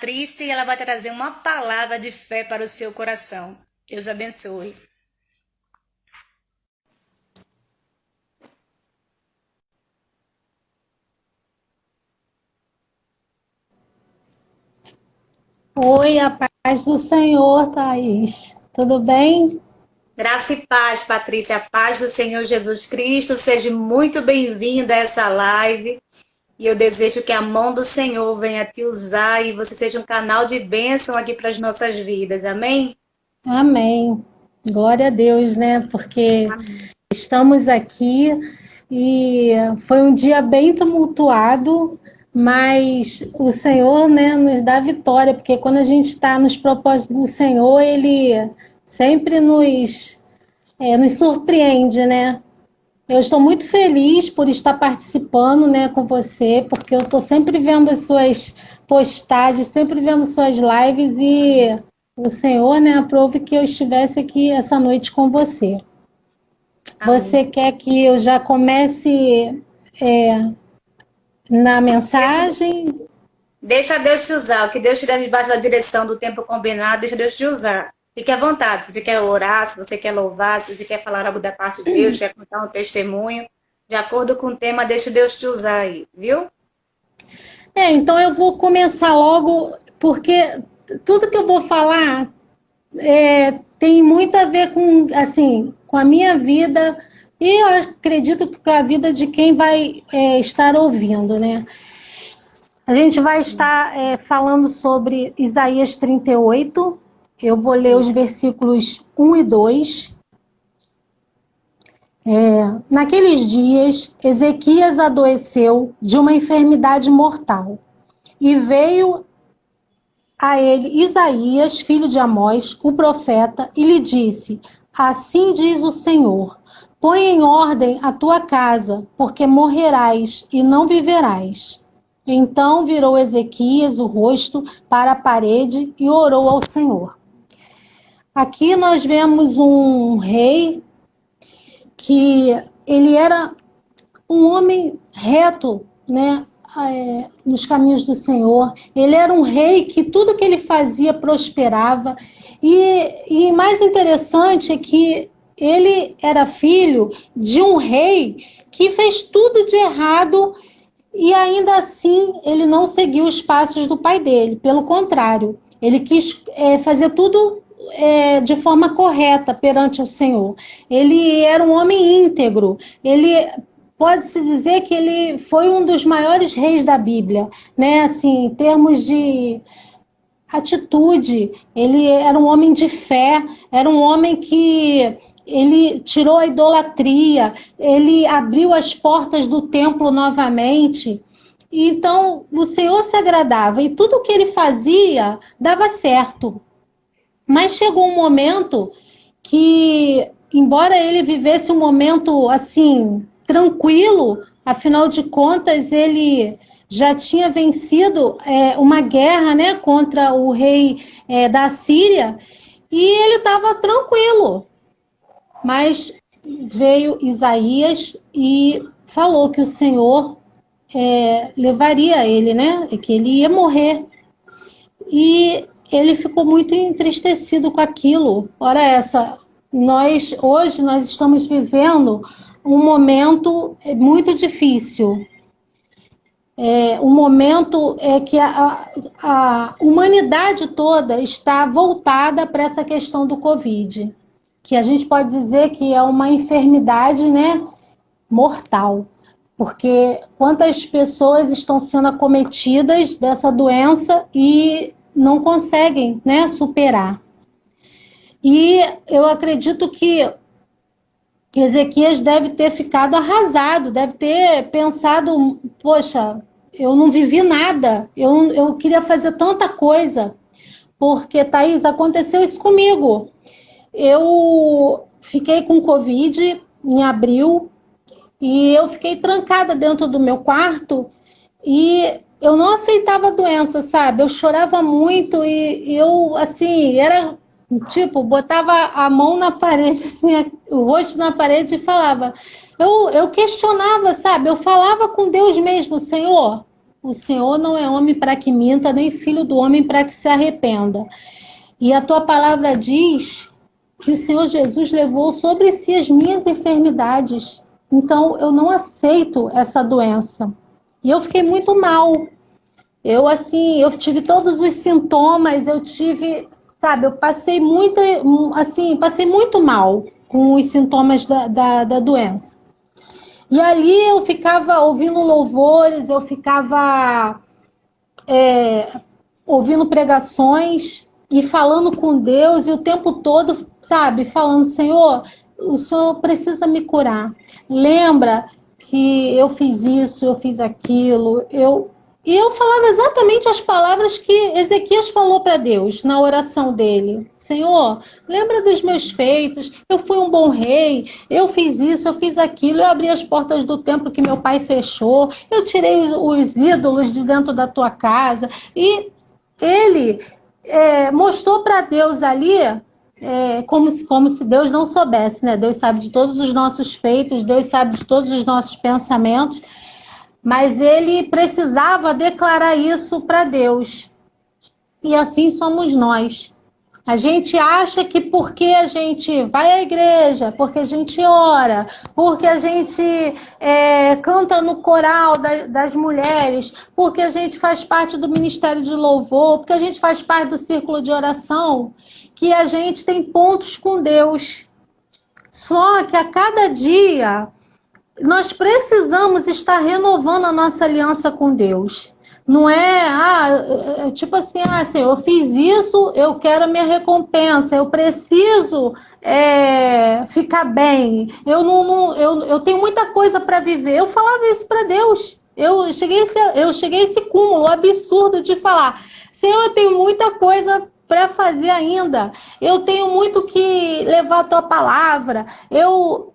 Patrícia e ela vai trazer uma palavra de fé para o seu coração. Deus abençoe. Oi, a paz do Senhor, Thaís. Tudo bem? Graça e paz, Patrícia, a paz do Senhor Jesus Cristo. Seja muito bem-vinda a essa live. E eu desejo que a mão do Senhor venha te usar e você seja um canal de bênção aqui para as nossas vidas. Amém? Amém. Glória a Deus, né? Porque Amém. estamos aqui e foi um dia bem tumultuado, mas o Senhor, né, nos dá vitória, porque quando a gente está nos propósitos do Senhor, Ele sempre nos surpreende, né? Eu estou muito feliz por estar participando, né, com você, porque eu estou sempre vendo as suas postagens, sempre vendo suas lives e o Senhor, né, aprove que eu estivesse aqui essa noite com você. Amém. Você quer que eu já comece na Deixa, mensagem? deixa Deus te usar. O que Deus te der debaixo da direção do tempo combinado, deixa Deus te usar. Fique à vontade. Se você quer orar, se você quer louvar, se você quer falar algo da parte de Deus, quer contar um testemunho, de acordo com o tema, deixa Deus te usar aí, viu? Então eu vou começar logo, porque tudo que eu vou falar tem muito a ver com, assim, com a minha vida e eu acredito que com a vida de quem vai estar ouvindo, né? A gente vai estar falando sobre Isaías 38. Eu vou ler os versículos 1 e 2. Naqueles dias, Ezequias adoeceu de uma enfermidade mortal e veio a ele Isaías, filho de Amós, o profeta, e lhe disse: Assim diz o Senhor: põe em ordem a tua casa, porque morrerás e não viverás. Então virou Ezequias o rosto para a parede e orou ao Senhor. Aqui nós vemos um rei que ele era um homem reto, né? Nos caminhos do Senhor. Ele era um rei que tudo que ele fazia prosperava. E mais interessante é que ele era filho de um rei que fez tudo de errado e ainda assim ele não seguiu os passos do pai dele. Pelo contrário, ele quis fazer tudo de forma correta perante o Senhor. Ele era um homem íntegro. Ele pode-se dizer que ele foi um dos maiores reis da Bíblia, né? Assim, em termos de atitude, ele era um homem de fé, era um homem que ele tirou a idolatria, ele abriu as portas do templo novamente. Então, o Senhor se agradava e tudo que ele fazia dava certo. Mas chegou um momento que, embora ele vivesse um momento assim tranquilo, afinal de contas ele já tinha vencido uma guerra, né, contra o rei da Síria e ele estava tranquilo. Mas veio Isaías e falou que o Senhor levaria ele, né, que ele ia morrer. E ele ficou muito entristecido com aquilo. Ora essa, hoje nós estamos vivendo um momento muito difícil. Um momento que a humanidade toda está voltada para essa questão do Covid, que a gente pode dizer que é uma enfermidade, né, mortal. Porque quantas pessoas estão sendo acometidas dessa doença e não conseguem, né, superar. E eu acredito que Ezequias deve ter ficado arrasado, deve ter pensado, poxa, eu não vivi nada, eu queria fazer tanta coisa, porque, Thaís, aconteceu isso comigo. Eu fiquei com Covid em abril e eu fiquei trancada dentro do meu quarto e eu não aceitava a doença, sabe? Eu chorava muito e eu, assim, era tipo, botava a mão na parede, assim, o rosto na parede e falava. Eu questionava, sabe? Eu falava com Deus mesmo, Senhor. O Senhor não é homem para que minta, nem filho do homem para que se arrependa. E a tua palavra diz que o Senhor Jesus levou sobre si as minhas enfermidades. Então, eu não aceito essa doença. E eu fiquei muito mal. Eu tive todos os sintomas, eu passei muito mal com os sintomas da doença. E ali eu ficava ouvindo louvores, eu ficava ouvindo pregações e falando com Deus, e o tempo todo, falando, Senhor, o Senhor precisa me curar. Lembra que eu fiz isso, eu fiz aquilo, e eu falava exatamente as palavras que Ezequias falou para Deus na oração dele. Senhor, lembra dos meus feitos, eu fui um bom rei, eu fiz isso, eu fiz aquilo, eu abri as portas do templo que meu pai fechou, eu tirei os ídolos de dentro da tua casa. E ele mostrou para Deus ali, como se Deus não soubesse, né? Deus sabe de todos os nossos feitos, Deus sabe de todos os nossos pensamentos, mas ele precisava declarar isso para Deus. E assim somos nós. A gente acha que porque a gente vai à igreja, porque a gente ora, porque a gente canta no coral das mulheres, porque a gente faz parte do ministério de louvor, porque a gente faz parte do círculo de oração, que a gente tem pontos com Deus. Só que a cada dia nós precisamos estar renovando a nossa aliança com Deus. Não tipo assim, Senhor, eu fiz isso, eu quero a minha recompensa, eu preciso ficar bem, eu tenho muita coisa para viver. Eu falava isso para Deus. Eu cheguei a esse cúmulo absurdo de falar, Senhor, eu tenho muita coisa para fazer ainda, eu tenho muito que levar a tua palavra, eu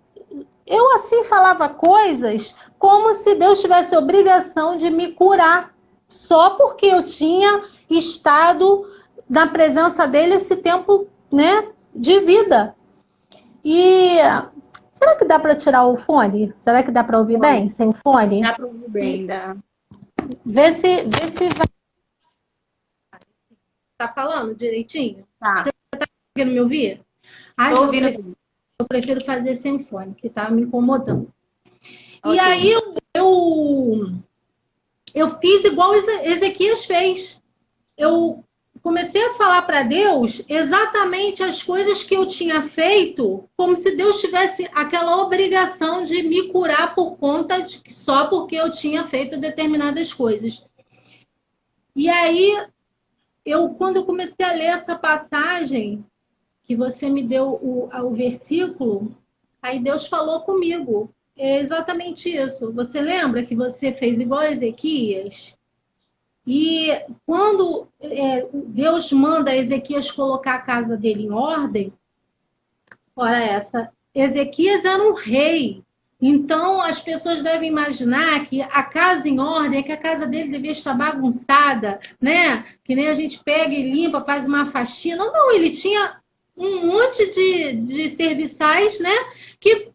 assim falava coisas como se Deus tivesse obrigação de me curar, só porque eu tinha estado na presença dele esse tempo, né, de vida. E será que dá para tirar o fone? Será que dá para ouvir bem sem fone? Dá para ouvir bem, dá. Vê se vai. Tá falando direitinho? Tá. Você tá conseguindo me ouvir? Tô ouvindo. Eu prefiro fazer sem fone, que tá me incomodando. Okay. E aí eu fiz igual Ezequias fez. Eu comecei a falar para Deus exatamente as coisas que eu tinha feito, como se Deus tivesse aquela obrigação de me curar por conta de só porque eu tinha feito determinadas coisas. E aí, quando eu comecei a ler essa passagem, que você me deu o versículo, aí Deus falou comigo. É exatamente isso. Você lembra que você fez igual a Ezequias? E quando Deus manda Ezequias colocar a casa dele em ordem, Ezequias era um rei. Então, as pessoas devem imaginar que a casa em ordem é que a casa dele devia estar bagunçada, né? Que nem a gente pega e limpa, faz uma faxina. Não, ele tinha um monte de serviçais, né? Que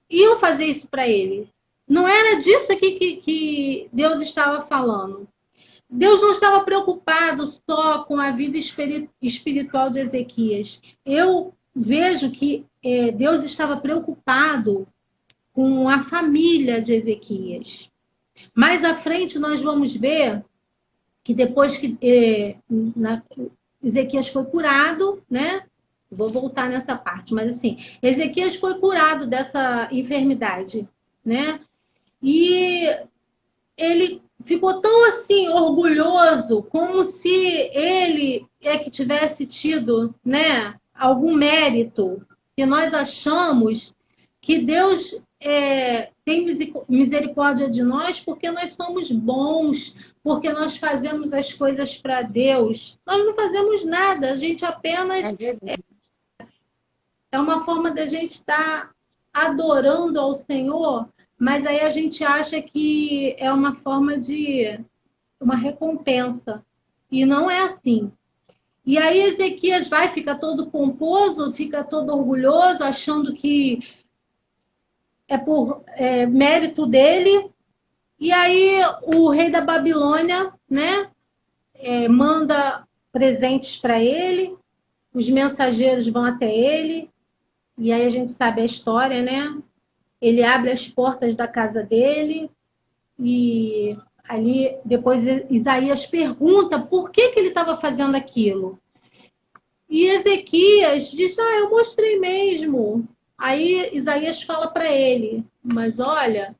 iam fazer isso para ele. Não era disso aqui que Deus estava falando. Deus não estava preocupado só com a vida espiritual de Ezequias. Eu vejo que Deus estava preocupado com a família de Ezequias. Mais à frente nós vamos ver que depois que Ezequias foi curado, né? Vou voltar nessa parte, mas assim, Ezequias foi curado dessa enfermidade, né? E ele ficou tão assim orgulhoso, como se ele que tivesse tido, né, algum mérito, que nós achamos que Deus tem misericórdia de nós porque nós somos bons, porque nós fazemos as coisas para Deus. Nós não fazemos nada, a gente apenas é uma forma da gente estar adorando ao Senhor, mas aí a gente acha que é uma forma de uma recompensa. E não é assim. E aí Ezequias fica todo pomposo, fica todo orgulhoso, achando que é por mérito dele. E aí o rei da Babilônia, né, manda presentes para ele, os mensageiros vão até ele, e aí a gente sabe a história, né? Ele abre as portas da casa dele e ali depois Isaías pergunta por que ele estava fazendo aquilo. E Ezequias diz: Ah, eu mostrei mesmo. Aí Isaías fala para ele: Mas olha,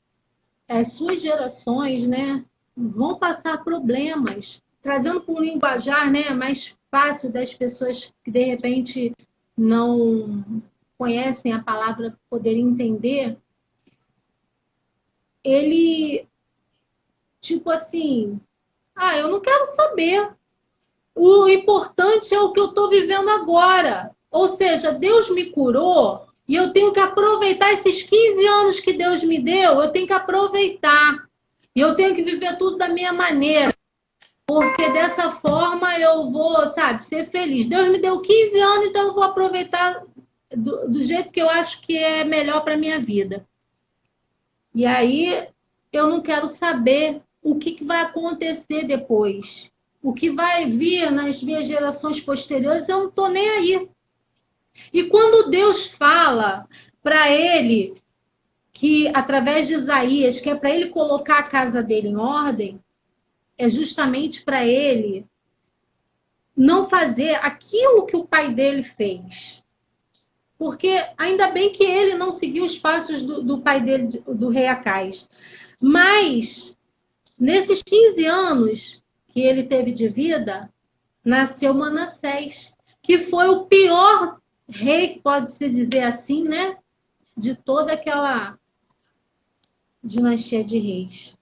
as suas gerações, né, vão passar problemas, trazendo para um linguajar, né, mais fácil das pessoas que de repente não conhecem a palavra poderem entender. Ele, tipo assim, eu não quero saber. O importante é o que eu estou vivendo agora. Ou seja, Deus me curou e eu tenho que aproveitar esses 15 anos que Deus me deu, eu tenho que aproveitar. E eu tenho que viver tudo da minha maneira. Porque dessa forma eu vou, sabe, ser feliz. Deus me deu 15 anos, então eu vou aproveitar do jeito que eu acho que é melhor para a minha vida. E aí eu não quero saber o que vai acontecer depois. O que vai vir nas minhas gerações posteriores, eu não estou nem aí. E quando Deus fala para ele que, através de Isaías, que é para ele colocar a casa dele em ordem, é justamente para ele não fazer aquilo que o pai dele fez. Porque ainda bem que ele não seguiu os passos do pai dele, do rei Acais. Mas, nesses 15 anos que ele teve de vida, nasceu Manassés, que foi o pior rei, que pode-se dizer assim, né? De toda aquela dinastia de reis.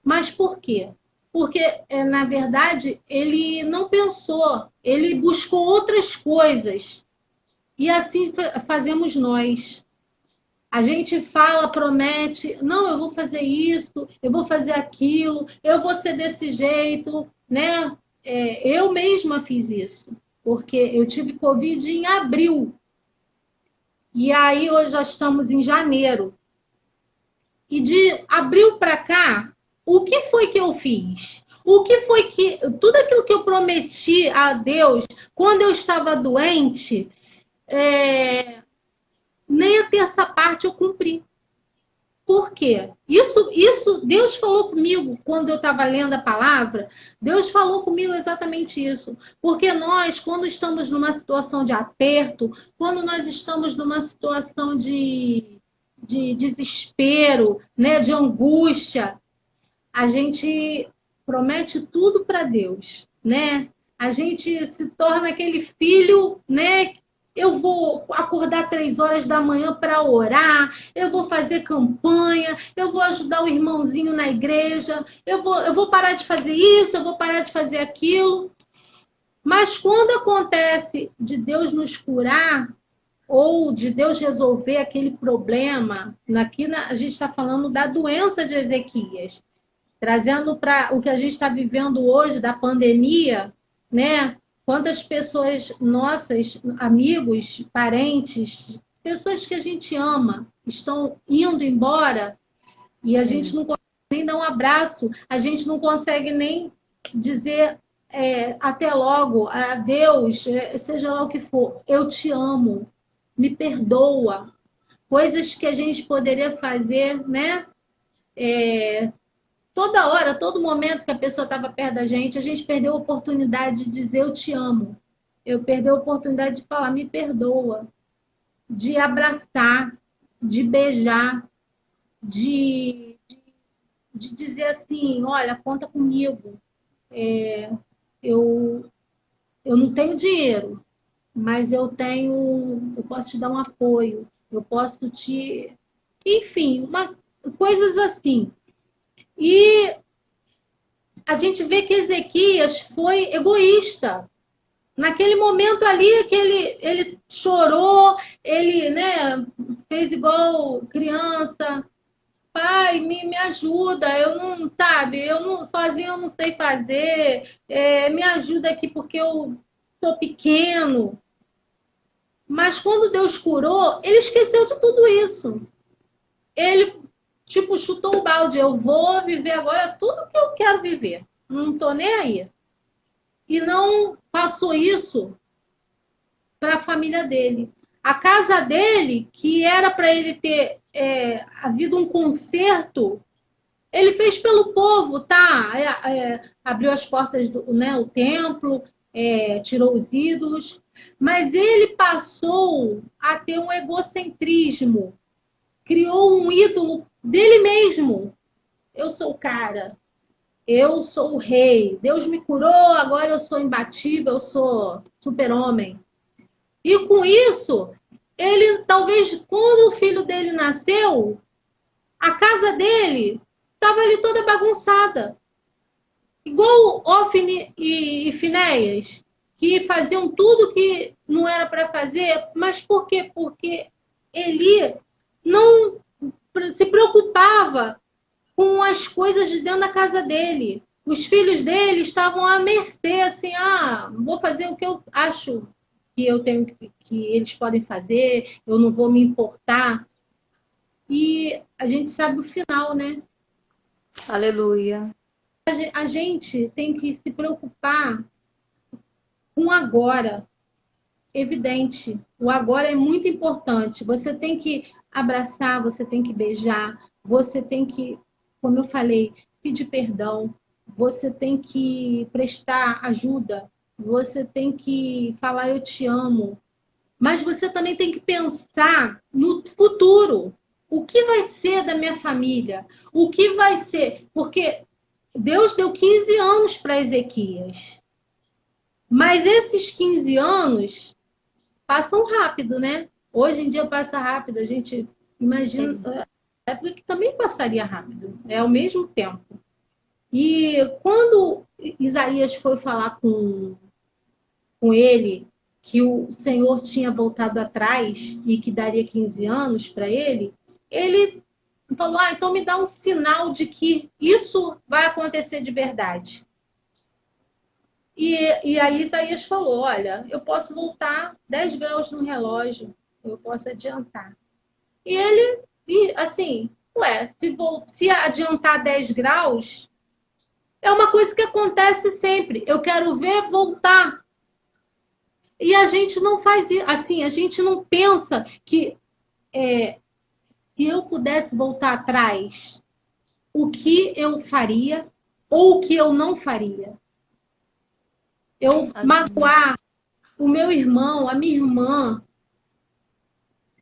Mas por quê? Porque, na verdade, ele não pensou, ele buscou outras coisas. E assim fazemos nós. A gente fala, promete, não, eu vou fazer isso, eu vou fazer aquilo, eu vou ser desse jeito, né? Eu mesma fiz isso, porque eu tive Covid em abril. E aí hoje já estamos em janeiro. E de abril para cá, o que foi que eu fiz? O que foi que. Tudo aquilo que eu prometi a Deus quando eu estava doente, nem a terça parte eu cumpri. Por quê? Isso, Deus falou comigo quando eu estava lendo a palavra. Deus falou comigo exatamente isso. Porque nós, quando estamos numa situação de aperto, quando nós estamos numa situação de desespero, né, de angústia, a gente promete tudo para Deus, né? A gente se torna aquele filho, né? Eu vou acordar 3 horas da manhã para orar, eu vou fazer campanha, eu vou ajudar o irmãozinho na igreja, eu vou parar de fazer isso, eu vou parar de fazer aquilo. Mas quando acontece de Deus nos curar, ou de Deus resolver aquele problema, a gente está falando da doença de Ezequias, trazendo para o que a gente está vivendo hoje, da pandemia, né? Quantas pessoas nossas, amigos, parentes, pessoas que a gente ama, estão indo embora e a gente não consegue nem dar um abraço, a gente não consegue nem dizer até logo, adeus, seja lá o que for, eu te amo, me perdoa. Coisas que a gente poderia fazer, né? Toda hora, todo momento que a pessoa estava perto da gente, a gente perdeu a oportunidade de dizer eu te amo. Eu perdi a oportunidade de falar me perdoa, de abraçar, de beijar, de dizer assim, olha, conta comigo. Eu, eu não tenho dinheiro, mas eu posso te dar um apoio, eu posso te... Enfim, coisas assim. E a gente vê que Ezequias foi egoísta. Naquele momento ali que ele chorou, ele, né, fez igual criança. Pai, me ajuda, eu não, sabe, sozinho eu não sei fazer, me ajuda aqui porque eu sou pequeno. Mas quando Deus curou, ele esqueceu de tudo isso. Ele tipo, chutou o balde. Eu vou viver agora tudo que eu quero viver. Não tô nem aí. E não passou isso para a família dele. A casa dele, que era para ele ter havido um concerto, ele fez pelo povo, tá? Abriu as portas do, né, o templo, tirou os ídolos, mas ele passou a ter um egocentrismo, criou um ídolo dele mesmo. Eu sou o cara, eu sou o rei, Deus me curou, agora eu sou imbatível, eu sou super-homem. E com isso, ele talvez quando o filho dele nasceu, a casa dele estava ali toda bagunçada. Igual Ofni e Finéias, que faziam tudo que não era para fazer, mas por quê? Porque Eli não se preocupava com as coisas de dentro da casa dele. Os filhos dele estavam à mercê, assim, vou fazer o que eu acho que eu tenho que eles podem fazer, eu não vou me importar. E a gente sabe o final, né? Aleluia. A gente tem que se preocupar com agora. Evidente, o agora é muito importante. Você tem que abraçar, você tem que beijar, você tem que, como eu falei, pedir perdão, você tem que prestar ajuda, você tem que falar eu te amo, mas você também tem que pensar no futuro. O que vai ser da minha família? O que vai ser? Porque Deus deu 15 anos para Ezequias. Mas esses 15 anos passam rápido, né? Hoje em dia passa rápido. A gente imagina a época que também passaria rápido. É ao mesmo tempo. E quando Isaías foi falar com ele que o Senhor tinha voltado atrás e que daria 15 anos para ele, ele falou, então me dá um sinal de que isso vai acontecer de verdade. E aí Isaías falou, olha, eu posso voltar 10 graus no relógio, eu posso adiantar. E ele, assim, se adiantar 10 graus, é uma coisa que acontece sempre. Eu quero ver voltar. E a gente não faz isso, assim, a gente não pensa que se eu pudesse voltar atrás, o que eu faria ou o que eu não faria. Eu magoar o meu irmão, a minha irmã,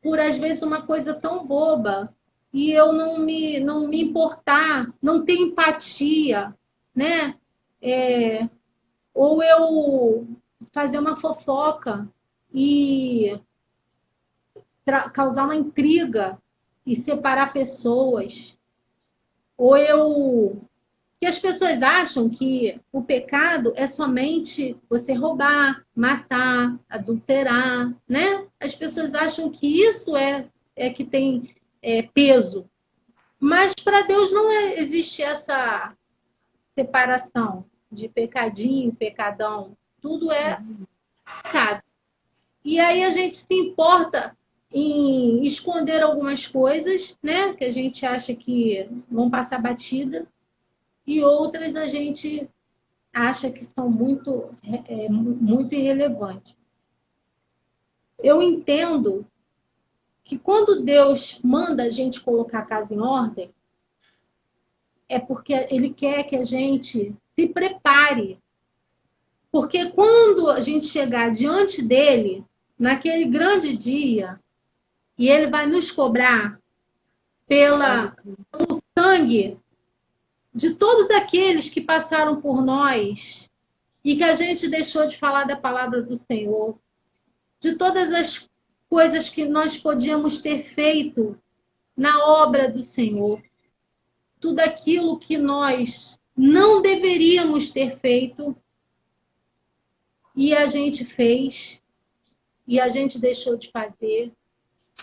por às vezes uma coisa tão boba, e eu não me importar, não ter empatia, né? Ou eu fazer uma fofoca e causar uma intriga e separar pessoas. Ou que as pessoas acham que o pecado é somente você roubar, matar, adulterar, né? As pessoas acham que isso é que tem peso. Mas para Deus não existe essa separação de pecadinho, pecadão. Tudo é pecado. E aí a gente se importa em esconder algumas coisas, né? Que a gente acha que vão passar batida. E outras a gente acha que são muito irrelevantes. Eu entendo que quando Deus manda a gente colocar a casa em ordem, é porque Ele quer que a gente se prepare. Porque quando a gente chegar diante dele, naquele grande dia, e Ele vai nos cobrar pelo sangue de todos aqueles que passaram por nós e que a gente deixou de falar da palavra do Senhor, de todas as coisas que nós podíamos ter feito na obra do Senhor, tudo aquilo que nós não deveríamos ter feito e a gente fez e a gente deixou de fazer.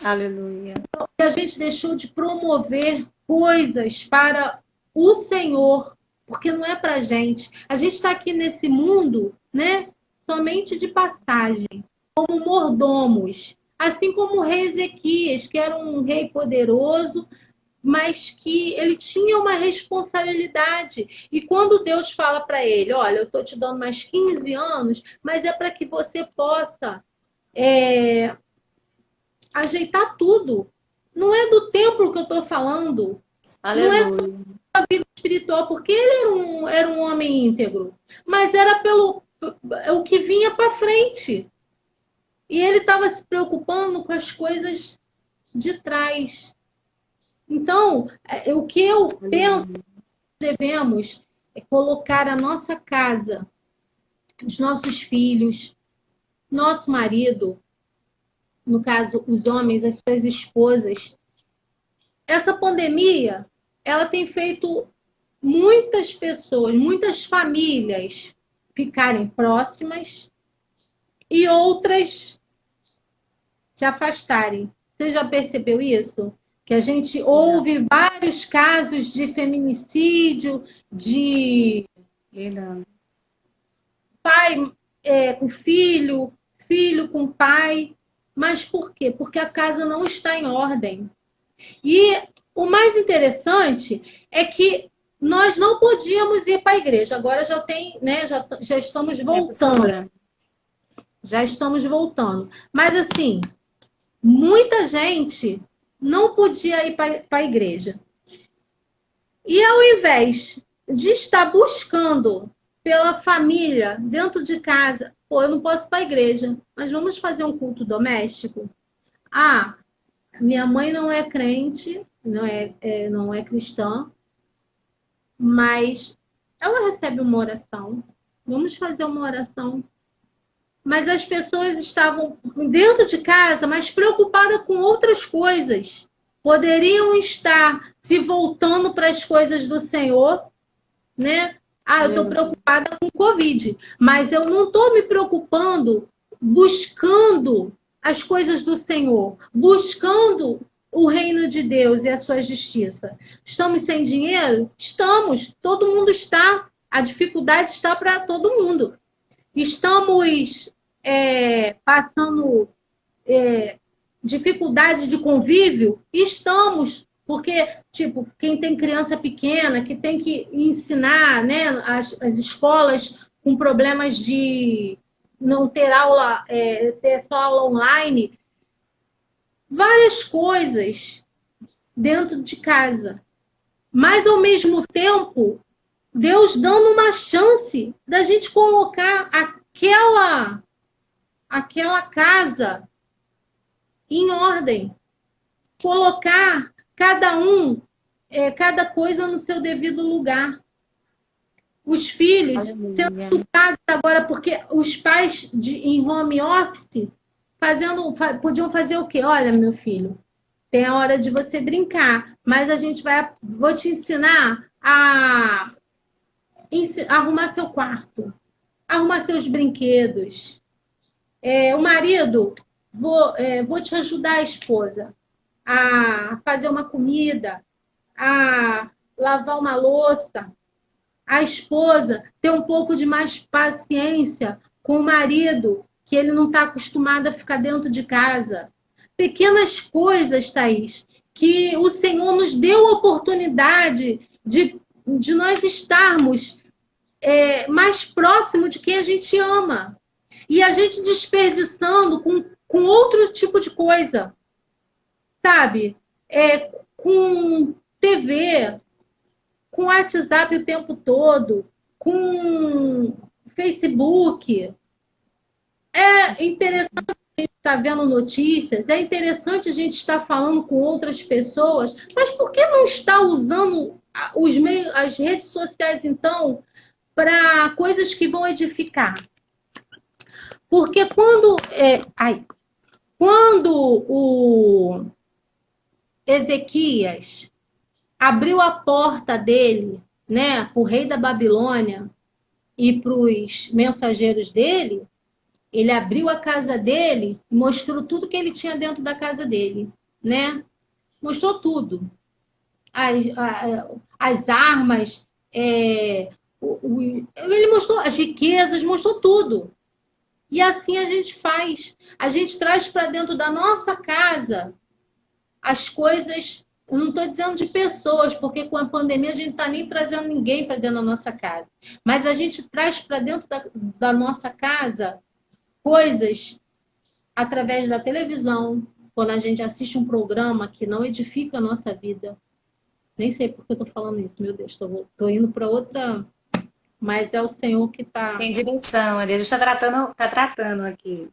Aleluia. E a gente deixou de promover coisas para o Senhor, porque não é para gente. A gente está aqui nesse mundo, né, somente de passagem, como mordomos. Assim como o rei Ezequias, que era um rei poderoso, mas que ele tinha uma responsabilidade. E quando Deus fala para ele, olha, eu estou te dando mais 15 anos, mas é para que você possa ajeitar tudo. Não é do templo que eu estou falando. Não é só Aleluia. a vida espiritual, porque ele era um homem íntegro, mas era pelo o que vinha para frente. E ele estava se preocupando com as coisas de trás. Então, o que eu penso Aleluia. que devemos é colocar a nossa casa, os nossos filhos, nosso marido, no caso, os homens, as suas esposas. Essa pandemia, ela tem feito muitas pessoas, muitas famílias ficarem próximas e outras se afastarem. Você já percebeu isso? Que a gente ouve vários casos de feminicídio, de Verdade. pai com filho, filho com pai. Mas por quê? Porque a casa não está em ordem. E o mais interessante é que nós não podíamos ir para a igreja. Agora já tem, né? Já estamos voltando. Já estamos voltando. Mas assim, muita gente não podia ir para a igreja. E ao invés de estar buscando pela família dentro de casa, pô, eu não posso ir para a igreja, mas vamos fazer um culto doméstico? Ah, minha mãe não é crente, não é cristã, mas ela recebe uma oração. Vamos fazer uma oração. Mas as pessoas estavam dentro de casa, mas preocupadas com outras coisas. Poderiam estar se voltando para as coisas do Senhor, né? Ah, eu estou preocupada com o Covid, mas eu não estou me preocupando buscando as coisas do Senhor, buscando o reino de Deus e a sua justiça. Estamos sem dinheiro? Estamos. Todo mundo está. A dificuldade está para todo mundo. Estamos passando dificuldade de convívio? Estamos. Porque, tipo, quem tem criança pequena, que tem que ensinar, né, as escolas com problemas de não ter aula, ter só aula online, várias coisas dentro de casa. Mas, ao mesmo tempo, Deus dando uma chance da gente colocar aquela casa em ordem. Colocar cada coisa no seu devido lugar. Os filhos sendo educados agora, porque os pais em home office podiam fazer o quê? Olha, meu filho, tem a hora de você brincar, mas vou te ensinar a arrumar seu quarto, arrumar seus brinquedos. O marido, vou te ajudar, esposa, a fazer uma comida, a lavar uma louça. A esposa ter um pouco de mais paciência com o marido, que ele não está acostumado a ficar dentro de casa. Pequenas coisas, Thaís, que o Senhor nos deu a oportunidade de nós estarmos mais próximo de quem a gente ama. E a gente desperdiçando com outro tipo de coisa. Sabe? Com TV, com WhatsApp o tempo todo, com Facebook. É interessante a gente estar vendo notícias, é interessante a gente estar falando com outras pessoas, mas por que não estar usando as redes sociais, então, para coisas que vão edificar? Porque quando o Ezequias abriu a porta dele, né, para o rei da Babilônia e para os mensageiros dele, ele abriu a casa dele e mostrou tudo que ele tinha dentro da casa dele, né? Mostrou tudo. As armas, ele mostrou as riquezas, mostrou tudo. E assim a gente faz. A gente traz para dentro da nossa casa as coisas Eu não estou dizendo de pessoas, porque com a pandemia a gente não está nem trazendo ninguém para dentro da nossa casa. Mas a gente traz para dentro da nossa casa coisas através da televisão, quando a gente assiste um programa que não edifica a nossa vida. Nem sei por que eu estou falando isso, meu Deus, estou indo para outra. Mas é o Senhor que está. Tem direção, Deus está tá tratando aqui.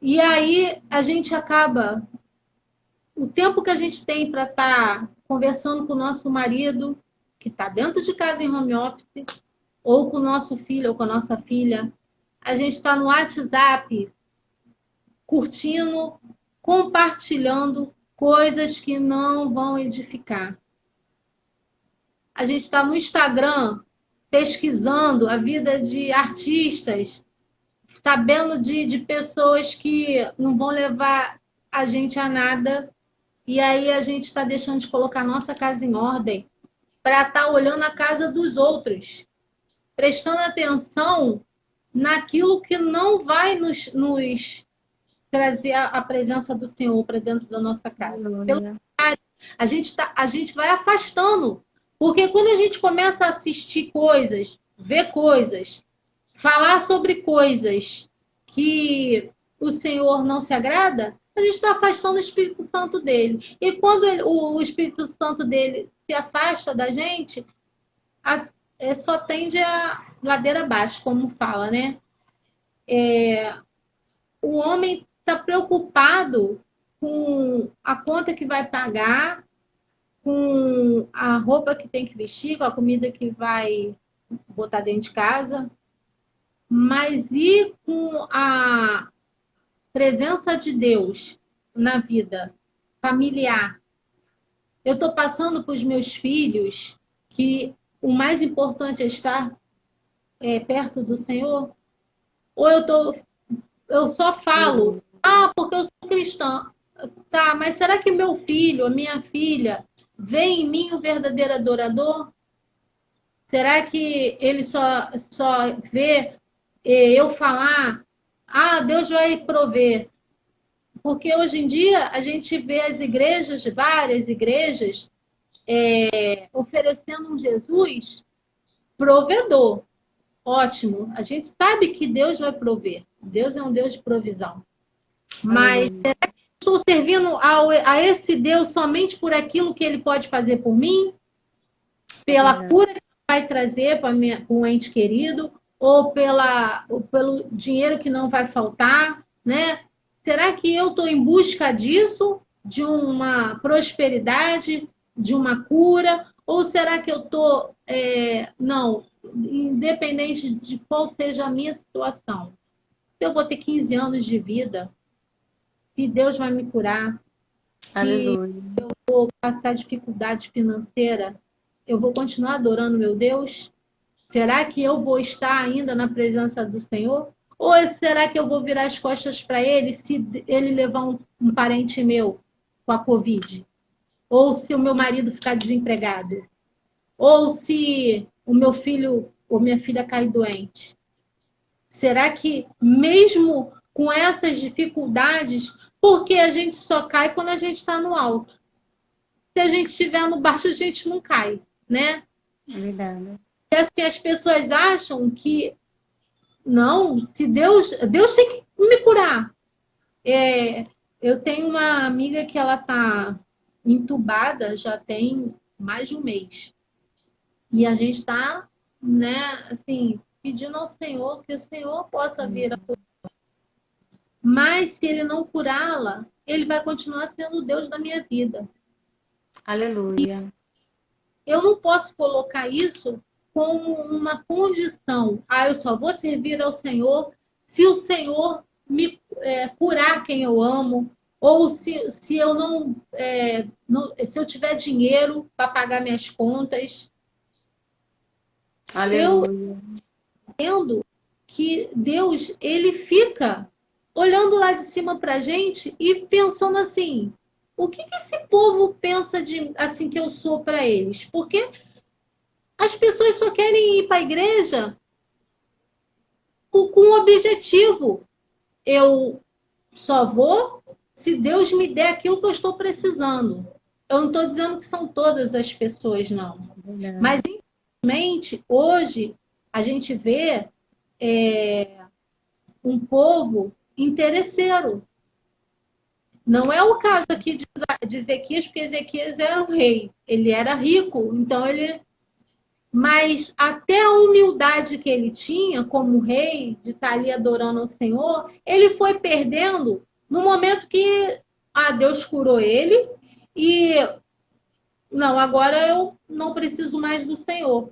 E aí a gente acaba. O tempo que a gente tem para estar conversando com o nosso marido, que está dentro de casa em home office, ou com o nosso filho ou com a nossa filha, a gente está no WhatsApp curtindo, compartilhando coisas que não vão edificar. A gente está no Instagram pesquisando a vida de artistas, sabendo de pessoas que não vão levar a gente a nada, e aí a gente está deixando de colocar nossa casa em ordem para estar olhando a casa dos outros, prestando atenção naquilo que não vai nos trazer a presença do Senhor para dentro da nossa casa. Pelo contrário, a gente vai afastando. Porque quando a gente começa a assistir coisas, ver coisas, falar sobre coisas que o Senhor não se agrada, a gente está afastando o Espírito Santo dele. E quando o Espírito Santo dele se afasta da gente, só tende a ladeira abaixo, como fala, né? O homem está preocupado com a conta que vai pagar, com a roupa que tem que vestir, com a comida que vai botar dentro de casa, mas e com a presença de Deus na vida familiar? Eu estou passando para os meus filhos que o mais importante é estar perto do Senhor? Ou eu só falo, porque eu sou cristã. Tá, mas será que meu filho, a minha filha, vê em mim o verdadeiro adorador? Será que ele só vê eu falar, Deus vai prover? Porque hoje em dia a gente vê as igrejas, várias igrejas, oferecendo um Jesus provedor. Ótimo, a gente sabe que Deus vai prover. Deus é um Deus de provisão. Mas será que estou servindo a esse Deus somente por aquilo que ele pode fazer por mim? Pela cura que vai trazer para um ente querido? Ou pelo dinheiro que não vai faltar? Né? Será que eu estou em busca disso? De uma prosperidade? De uma cura? Ou será que eu estou... não, independente de qual seja a minha situação. Se eu vou ter 15 anos de vida, se Deus vai me curar, Aleluia. se eu vou passar dificuldade financeira, eu vou continuar adorando meu Deus? Será que eu vou estar ainda na presença do Senhor? Ou será que eu vou virar as costas para Ele se Ele levar um parente meu com a Covid? Ou se o meu marido ficar desempregado? Ou se o meu filho ou minha filha cair doente? Será que mesmo com essas dificuldades, porque a gente só cai quando a gente está no alto? Se a gente estiver no baixo, a gente não cai, né? É verdade. E assim, as pessoas acham que não, se Deus tem que me curar. Eu tenho uma amiga que ela está entubada já tem mais de um mês. E a gente está, né, assim, pedindo ao Senhor que o Senhor possa vir a curar. Mas se Ele não curá-la, Ele vai continuar sendo o Deus da minha vida. Aleluia. Eu não posso colocar isso como uma condição. Eu só vou servir ao Senhor se o Senhor me curar quem eu amo, ou se eu se eu tiver dinheiro para pagar minhas contas. Aleluia. Eu entendo que Deus, ele fica olhando lá de cima para a gente e pensando assim, o que esse povo pensa de assim que eu sou para eles? Porque as pessoas só querem ir para a igreja com um objetivo. Eu só vou se Deus me der aquilo que eu estou precisando. eu não estou dizendo que são todas as pessoas, não. Verdade. Mas, infelizmente, hoje, a gente vê um povo interesseiro. Não é o caso aqui de Ezequias, porque Ezequias era o rei. Ele era rico, então ele... Mas até a humildade que ele tinha como rei, de estar ali adorando ao Senhor, ele foi perdendo no momento que Deus curou ele e não, agora eu não preciso mais do Senhor.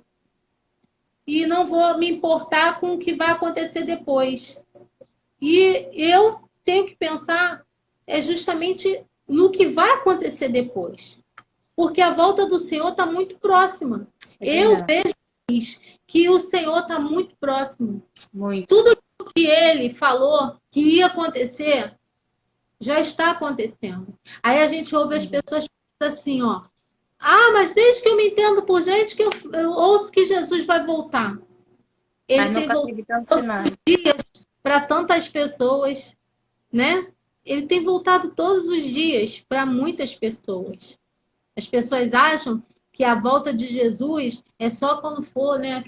E não vou me importar com o que vai acontecer depois. E eu tenho que pensar justamente no que vai acontecer depois. Porque a volta do Senhor está muito próxima. Eu vejo que o Senhor está muito próximo. Muito. Tudo que ele falou que ia acontecer, já está acontecendo. Aí a gente ouve as pessoas assim, ó. Mas desde que eu me entendo por gente, que eu ouço que Jesus vai voltar. Ele Mas tem nunca voltado tive tantos todos sinais. os dias para tantas pessoas, né? Ele tem voltado todos os dias para muitas pessoas. As pessoas acham que a volta de Jesus é só quando for, né,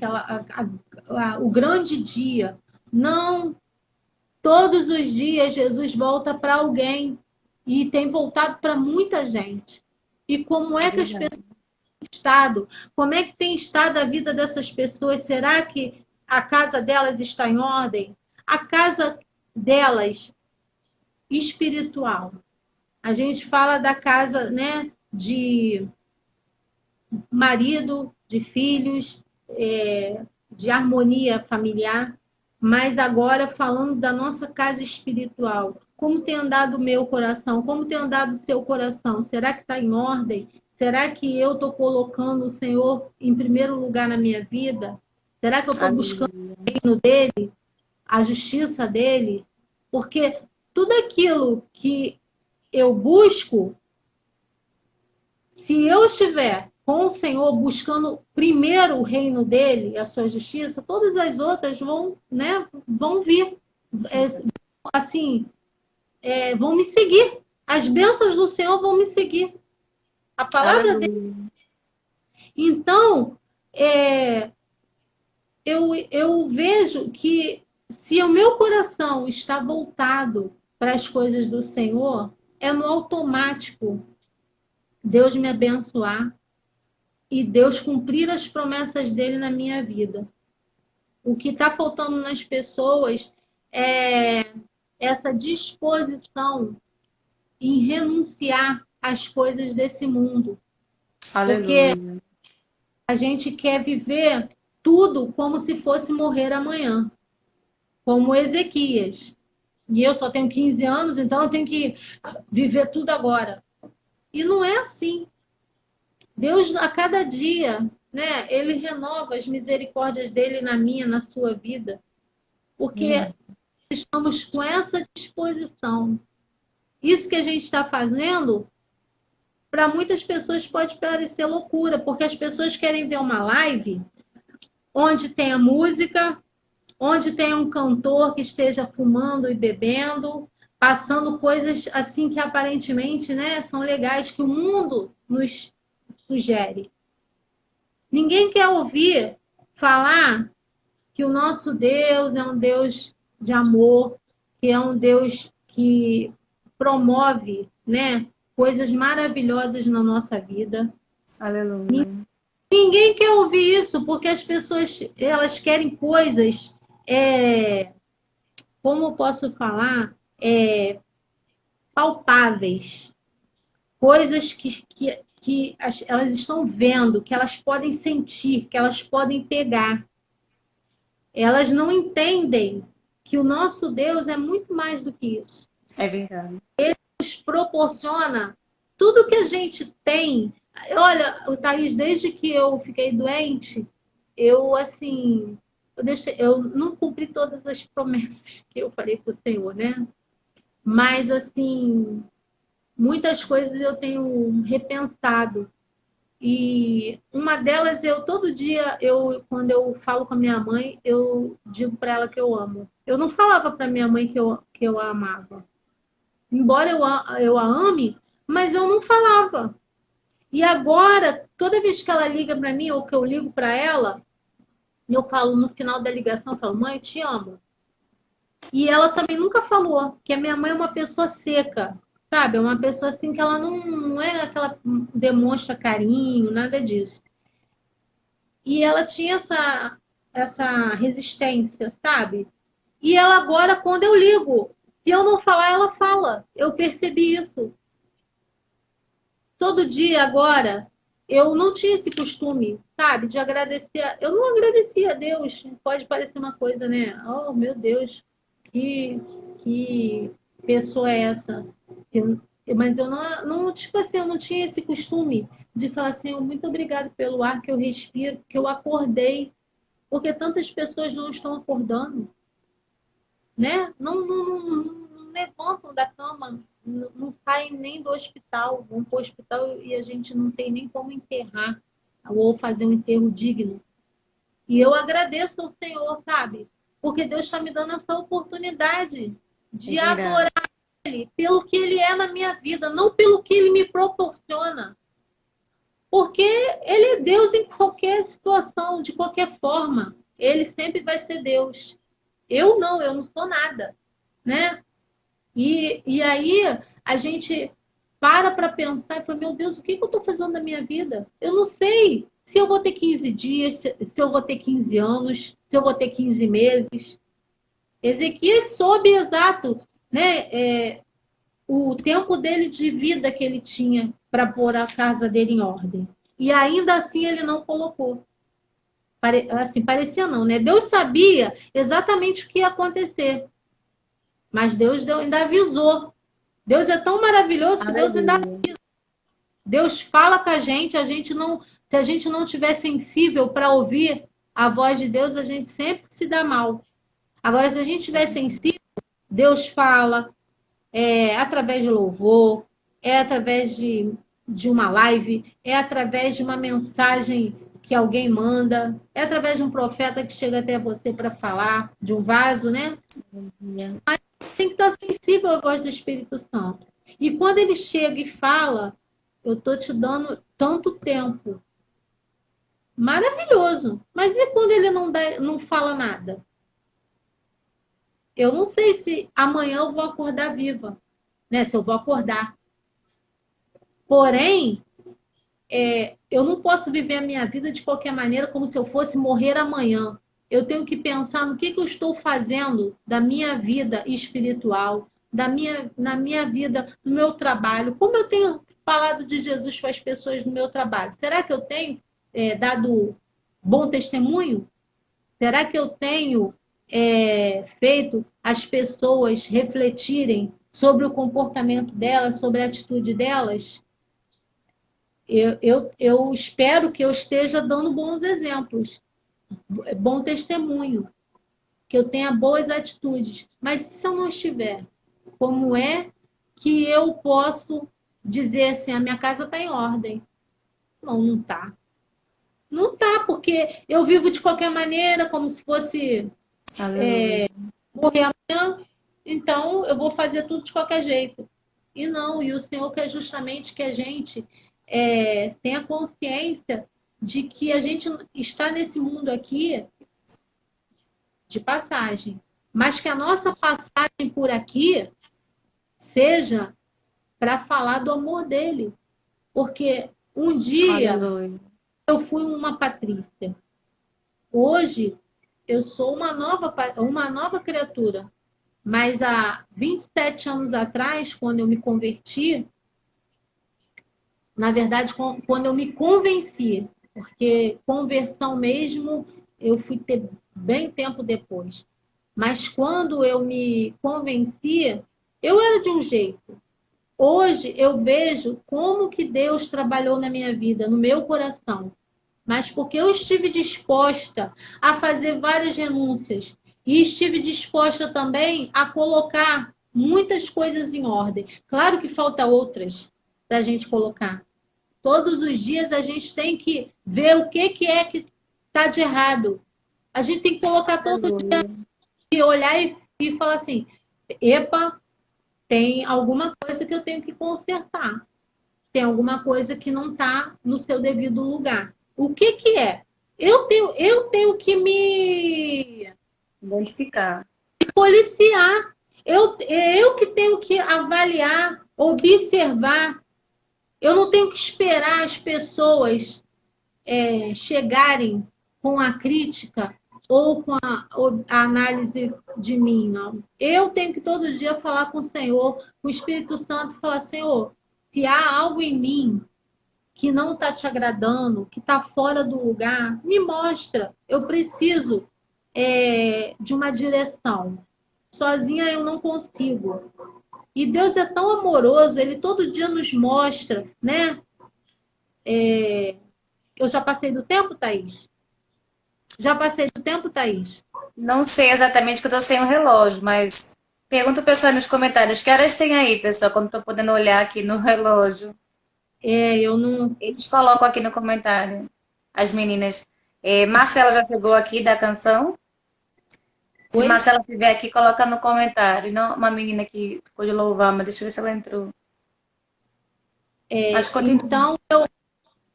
o grande dia. Não, todos os dias Jesus volta para alguém e tem voltado para muita gente. E como é que as pessoas têm estado? Como é que tem estado a vida dessas pessoas? Será que a casa delas está em ordem? A casa delas espiritual. A gente fala da casa, né, de marido, de filhos, de harmonia familiar, mas agora falando da nossa casa espiritual. Como tem andado o meu coração? Como tem andado o seu coração? Será que está em ordem? Será que eu estou colocando o Senhor em primeiro lugar na minha vida? Será que eu estou buscando o reino dele? A justiça dele? Porque tudo aquilo que eu busco, se eu estiver com o Senhor buscando primeiro o reino dele, a sua justiça, todas as outras vão, né, vão vir, vão me seguir. As bênçãos do Senhor vão me seguir. A palavra dele. Então, eu vejo que se o meu coração está voltado para as coisas do Senhor, é no automático Deus me abençoar e Deus cumprir as promessas dele na minha vida. O que está faltando nas pessoas é essa disposição em renunciar às coisas desse mundo. Aleluia. Porque a gente quer viver tudo como se fosse morrer amanhã. Como Ezequias. E eu só tenho 15 anos, então eu tenho que viver tudo agora. E não é assim. Deus, a cada dia, né, ele renova as misericórdias dele na minha, na sua vida. Porque estamos com essa disposição. Isso que a gente está fazendo, para muitas pessoas pode parecer loucura, porque as pessoas querem ver uma live onde tenha música, onde tenha um cantor que esteja fumando e bebendo, passando coisas assim que aparentemente, né, são legais, que o mundo nos sugere. Ninguém quer ouvir falar que o nosso Deus é um Deus de amor, que é um Deus que promove, né, coisas maravilhosas na nossa vida. Aleluia. Ninguém quer ouvir isso, porque as pessoas, elas querem coisas, como eu posso falar, palpáveis. Coisas que elas estão vendo, que elas podem sentir, que elas podem pegar. Elas não entendem que o nosso Deus é muito mais do que isso. É verdade. Ele nos proporciona tudo que a gente tem. Olha, o Thaís, desde que eu fiquei doente, eu não cumpri todas as promessas que eu falei para o Senhor, né? Mas, assim, muitas coisas eu tenho repensado. E uma delas, todo dia, quando eu falo com a minha mãe, eu digo para ela que eu amo. Eu não falava para minha mãe que eu a amava. Embora eu a ame, mas eu não falava. E agora, toda vez que ela liga para mim ou que eu ligo para ela, eu falo no final da ligação, eu falo, mãe, eu te amo. E ela também nunca falou que a minha mãe é uma pessoa seca, sabe? É uma pessoa assim que ela não é aquela demonstra carinho, nada disso. E ela tinha essa resistência, sabe? E ela agora, quando eu ligo, se eu não falar, ela fala. Eu percebi isso. Todo dia agora, eu não tinha esse costume, sabe? De agradecer. Eu não agradecia a Deus. Pode parecer uma coisa, né? Oh, meu Deus, que pessoa é essa? Mas eu não, tipo assim, eu não tinha esse costume de falar assim, muito obrigado pelo ar que eu respiro, que eu acordei, porque tantas pessoas não estão acordando, né? Não levantam da cama, não saem nem do hospital, vão para o hospital e a gente não tem nem como enterrar ou fazer um enterro digno. E eu agradeço ao Senhor, sabe? Porque Deus está me dando essa oportunidade de adorar Ele pelo que Ele é na minha vida, não pelo que Ele me proporciona. Porque Ele é Deus em qualquer situação, de qualquer forma. Ele sempre vai ser Deus. Eu não sou nada, né? E aí a gente para pensar e fala, meu Deus, o que eu estou fazendo na minha vida? Eu não sei se eu vou ter 15 dias, se eu vou ter 15 anos, se eu vou ter 15 meses. Ezequias soube exato, né, o tempo dele de vida que ele tinha para pôr a casa dele em ordem. E ainda assim ele não colocou. Assim, parecia não, né? Deus sabia exatamente o que ia acontecer. Mas Deus ainda avisou. Deus é tão maravilhoso que Deus ainda avisa. Deus fala com a gente não, se a gente não estiver sensível para ouvir a voz de Deus, a gente sempre se dá mal. Agora, se a gente estiver sensível, Deus fala, através de louvor, através de uma live, através de uma mensagem que alguém manda, através de um profeta que chega até você para falar, de um vaso, né? Mas tem que estar sensível à voz do Espírito Santo. E quando ele chega e fala, eu estou te dando tanto tempo. Maravilhoso. Mas e quando ele não fala nada? Eu não sei se amanhã eu vou acordar viva, né? Se eu vou acordar. Porém, eu não posso viver a minha vida de qualquer maneira como se eu fosse morrer amanhã. Eu tenho que pensar no que eu estou fazendo da minha vida espiritual, na minha vida, no meu trabalho. Como eu tenho falado de Jesus para as pessoas no meu trabalho? Será que eu tenho dado bom testemunho? Será que eu tenho feito as pessoas refletirem sobre o comportamento delas, sobre a atitude delas? Eu espero que eu esteja dando bons exemplos, bom testemunho, que eu tenha boas atitudes. Mas se eu não estiver, como é que eu posso dizer assim, a minha casa está em ordem? Não está. Não está, porque eu vivo de qualquer maneira, como se fosse morrer amanhã, então eu vou fazer tudo de qualquer jeito. E não, e o Senhor quer justamente que a gente tenha consciência de que a gente está nesse mundo aqui de passagem, mas que a nossa passagem por aqui seja para falar do amor dele. Porque um dia eu fui uma Patrícia. Hoje eu sou uma nova criatura. Mas há 27 anos atrás, quando eu me converti, na verdade, quando eu me convenci, porque conversão mesmo eu fui ter bem tempo depois. Mas quando eu me convenci, eu era de um jeito. Hoje eu vejo como que Deus trabalhou na minha vida, no meu coração. Mas porque eu estive disposta a fazer várias renúncias e estive disposta também a colocar muitas coisas em ordem. Claro que falta outras para a gente colocar. Todos os dias a gente tem que ver o que é que está de errado. A gente tem que colocar todo dia e olhar e falar assim, epa, tem alguma coisa que eu tenho que consertar. tem alguma coisa que não está no seu devido lugar. O que que é? Eu tenho que me Identificar. policiar. Eu que tenho que avaliar, observar. Eu não tenho que esperar as pessoas chegarem com a crítica ou com a análise de mim, não. Eu tenho que todo dia falar com o Senhor, com o Espírito Santo, e falar: Senhor, se há algo em mim que não está te agradando, que está fora do lugar, me mostra. Eu preciso de uma direção. Sozinha eu não consigo. E Deus é tão amoroso, Ele todo dia nos mostra, né? Eu já passei do tempo, Thaís? Já passei do tempo, Thaís? Não sei exatamente que eu tô sem o relógio, mas pergunta o pessoal nos comentários. Que horas tem aí, pessoal, quando tô podendo olhar aqui no relógio? Eu não. Eles colocam aqui no comentário, as meninas. Marcela já chegou aqui da canção. Se Oi? Marcela estiver aqui, coloca no comentário. Não, uma menina que ficou de louvar, mas deixa eu ver se ela entrou. Mas continua. Então,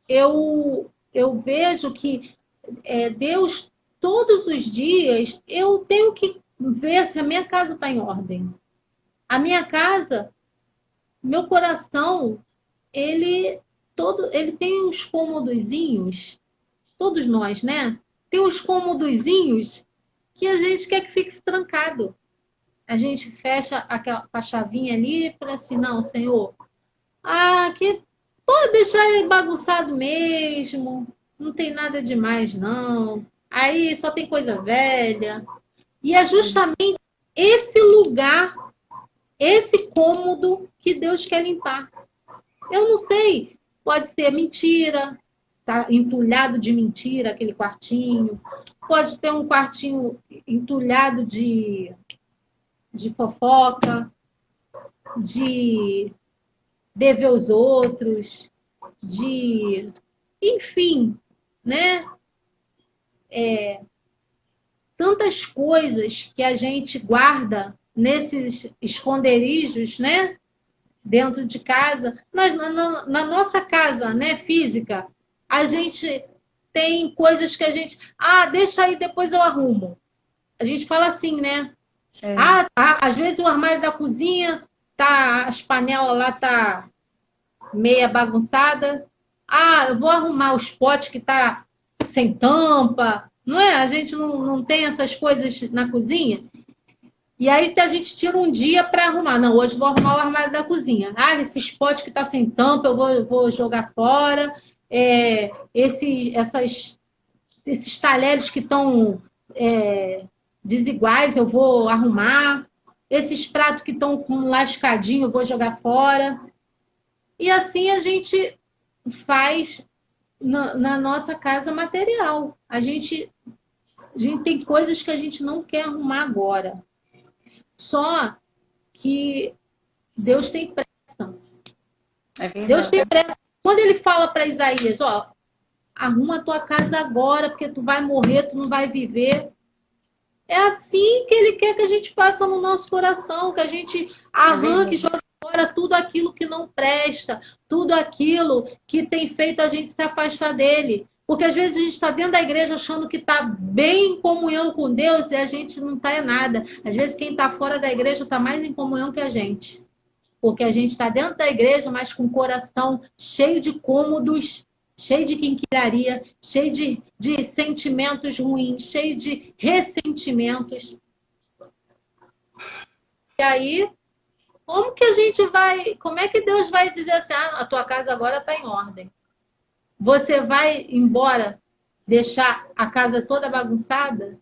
eu vejo que Deus, todos os dias, eu tenho que ver se a minha casa está em ordem. A minha casa, meu coração, ele tem uns cômodozinhos, todos nós, né? Tem uns cômodozinhos que a gente quer que fique trancado. A gente fecha a chavinha ali e fala assim: não, Senhor, que pode deixar ele bagunçado mesmo, não tem nada demais, não. Aí só tem coisa velha. E é justamente esse lugar, esse cômodo que Deus quer limpar. Eu não sei, pode ser mentira, tá entulhado de mentira aquele quartinho, pode ter um quartinho entulhado de fofoca, de dever os outros, enfim, né? Tantas coisas que a gente guarda nesses esconderijos, né? Dentro de casa. Na nossa casa, né, física, a gente tem coisas que a gente... deixa aí, depois eu arrumo. A gente fala assim, né? Às vezes o armário da cozinha, as panelas lá tá meia bagunçada. Eu vou arrumar os potes que tá sem tampa. Não é? A gente não tem essas coisas na cozinha. E aí a gente tira um dia para arrumar. Não, hoje vou arrumar o armário da cozinha. Esses potes que tá sem tampa, eu vou jogar fora. Esses talheres que estão desiguais, eu vou arrumar. Esses pratos que estão com lascadinho, eu vou jogar fora. E assim a gente faz na nossa casa material. A gente tem coisas que a gente não quer arrumar agora. Só que Deus tem pressa. Deus tem pressa. Quando ele fala para Isaías, arruma a tua casa agora, porque tu vai morrer, tu não vai viver. É assim que ele quer que a gente faça no nosso coração, que a gente arranque e jogue fora tudo aquilo que não presta, tudo aquilo que tem feito a gente se afastar dele. Porque às vezes a gente está dentro da igreja achando que está bem em comunhão com Deus e a gente não está em nada. Às vezes quem está fora da igreja está mais em comunhão que a gente. Porque a gente está dentro da igreja, mas com o coração cheio de cômodos, cheio de quinquilharia, cheio de sentimentos ruins, cheio de ressentimentos. E aí, como é que Deus vai dizer assim, a tua casa agora está em ordem? Você vai embora, deixar a casa toda bagunçada?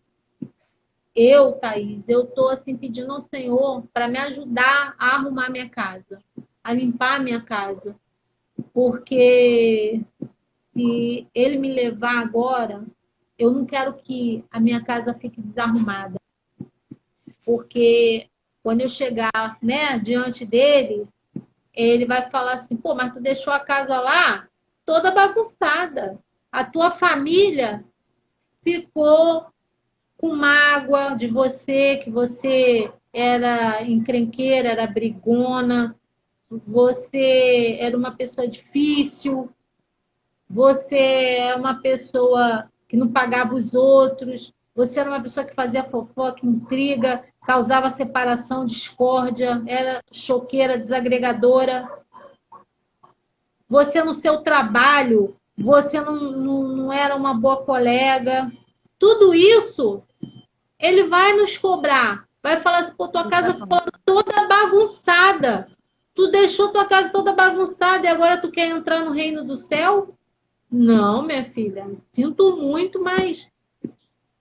Thaís, eu estou assim, pedindo ao Senhor para me ajudar a arrumar minha casa, a limpar minha casa. Porque se Ele me levar agora, eu não quero que a minha casa fique desarrumada. Porque quando eu chegar, né, diante dele, ele vai falar assim, mas tu deixou a casa lá toda bagunçada. A tua família ficou com mágoa de você, que você era encrenqueira, era brigona. você era uma pessoa difícil, você é uma pessoa que não pagava os outros, você era uma pessoa que fazia fofoca, intriga, causava separação, discórdia, era choqueira, desagregadora. Você no seu trabalho, você não era uma boa colega. Tudo isso, ele vai nos cobrar. Vai falar assim, pô, tua casa ficou toda bagunçada. Tu deixou tua casa toda bagunçada e agora tu quer entrar no reino do céu? Não, minha filha, sinto muito, mas